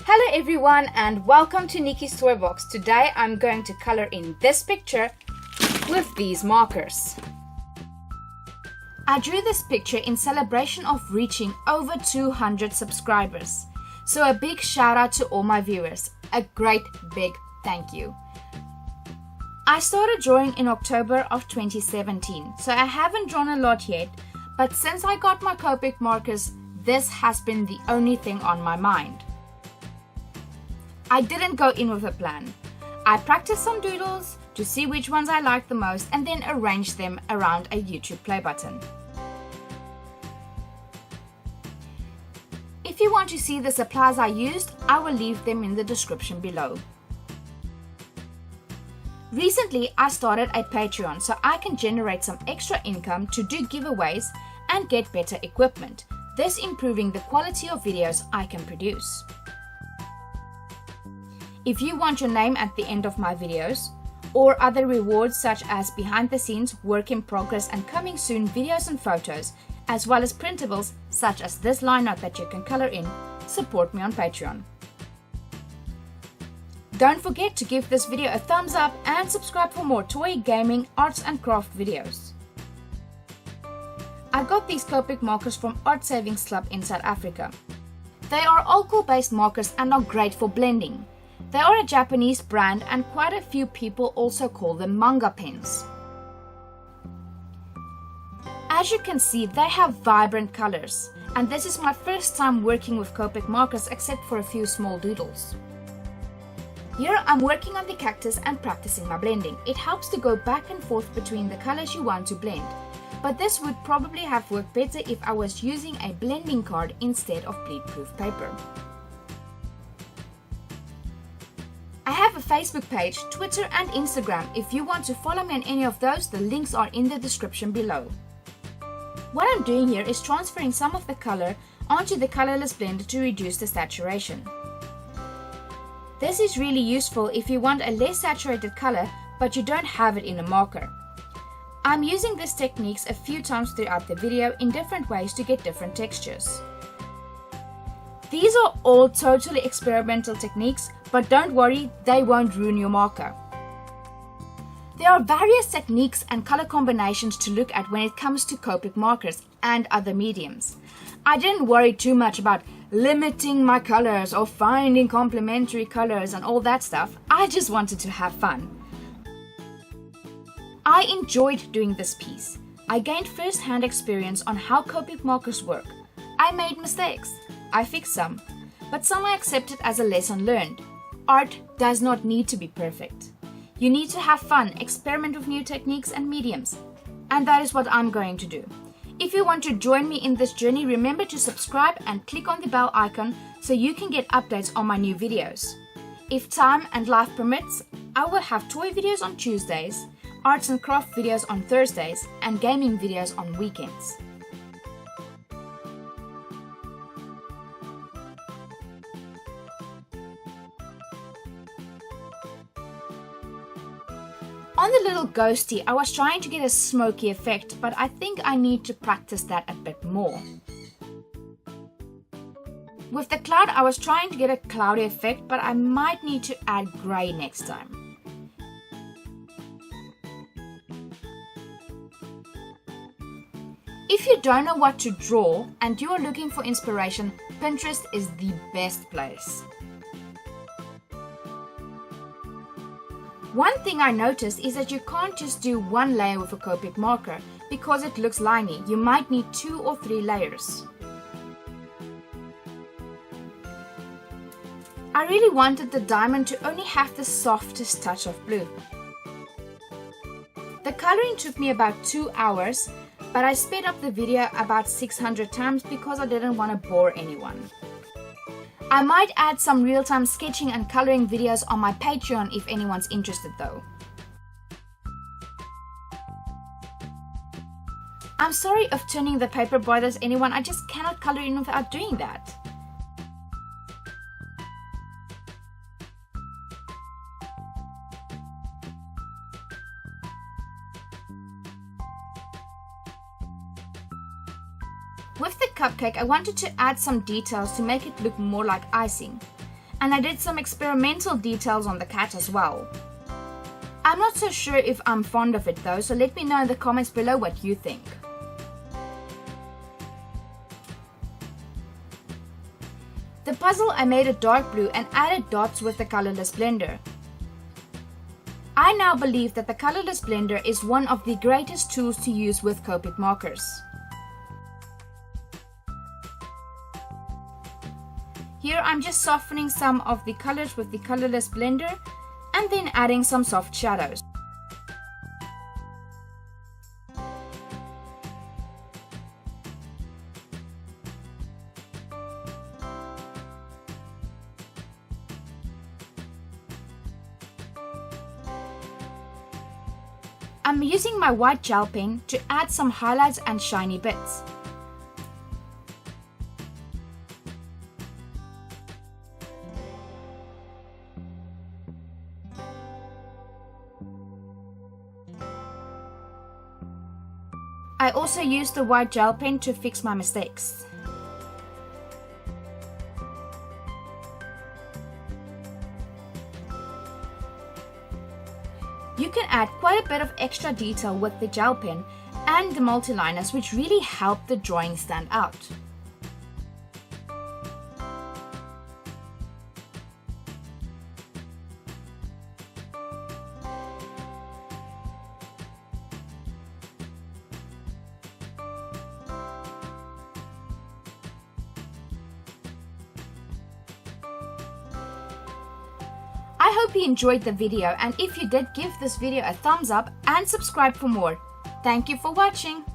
Hello everyone and welcome to Nikki's Toy Box. Today I'm going to color in this picture with these markers. I drew this picture in celebration of reaching over 200 subscribers. So a big shout out to all my viewers. A great big thank you. I started drawing in October of 2017, so I haven't drawn a lot yet, but since I got my Copic markers, this has been the only thing on my mind. I didn't go in with a plan. I practiced some doodles to see which ones I liked the most and then arranged them around a YouTube play button. If you want to see the supplies I used, I will leave them in the description below. Recently, I started a Patreon so I can generate some extra income to do giveaways and get better equipment, thus improving the quality of videos I can produce. If you want your name at the end of my videos, or other rewards such as behind the scenes, work in progress and coming soon videos and photos, as well as printables such as this line art that you can color in, support me on Patreon. Don't forget to give this video a thumbs up and subscribe for more toy, gaming, arts and craft videos. I got these Copic markers from Art Savings Club in South Africa. They are alcohol based markers and are great for blending. They are a Japanese brand and quite a few people also call them manga pens. As you can see, they have vibrant colors, and this is my first time working with Copic markers except for a few small doodles. Here I'm working on the cactus and practicing my blending. It helps to go back and forth between the colors you want to blend, but this would probably have worked better if I was using a blending card instead of BleedProof paper. I have a Facebook page, Twitter and Instagram. If you want to follow me on any of those, the links are in the description below. What I'm doing here is transferring some of the color onto the colorless blender to reduce the saturation. This is really useful if you want a less saturated color but you don't have it in a marker. I'm using these techniques a few times throughout the video in different ways to get different textures. These are all totally experimental techniques, but don't worry, they won't ruin your marker. There are various techniques and color combinations to look at when it comes to Copic markers and other mediums. I didn't worry too much about limiting my colors or finding complementary colors and all that stuff. I just wanted to have fun. I enjoyed doing this piece. I gained first-hand experience on how Copic markers work. I made mistakes. I fixed some, but some I accepted as a lesson learned. Art does not need to be perfect. You need to have fun, experiment with new techniques and mediums. And that is what I'm going to do. If you want to join me in this journey, remember to subscribe and click on the bell icon so you can get updates on my new videos. If time and life permits, I will have toy videos on Tuesdays, arts and craft videos on Thursdays, and gaming videos on weekends. On the little ghosty, I was trying to get a smoky effect, but I think I need to practice that a bit more. With the cloud, I was trying to get a cloudy effect, but I might need to add grey next time. If you don't know what to draw and you are looking for inspiration, Pinterest is the best place. One thing I noticed is that you can't just do one layer with a Copic marker because it looks liney. You might need 2 or 3 layers. I really wanted the diamond to only have the softest touch of blue. The coloring took me about 2 hours, but I sped up the video about 600 times because I didn't want to bore anyone. I might add some real-time sketching and coloring videos on my Patreon if anyone's interested though. I'm sorry if turning the paper bothers anyone, I just cannot color in without doing that. With the cupcake, I wanted to add some details to make it look more like icing. and I did some experimental details on the cat as well. I'm not so sure if I'm fond of it though, so let me know in the comments below what you think. The puzzle I made a dark blue and added dots with the colorless blender. I now believe that the colorless blender is one of the greatest tools to use with Copic markers. Here I'm just softening some of the colors with the colorless blender and then adding some soft shadows. I'm using my white gel pen to add some highlights and shiny bits. I also used the white gel pen to fix my mistakes. You can add quite a bit of extra detail with the gel pen and the multiliners, which really help the drawing stand out. I hope you enjoyed the video, and if you did, give this video a thumbs up and subscribe for more. Thank you for watching.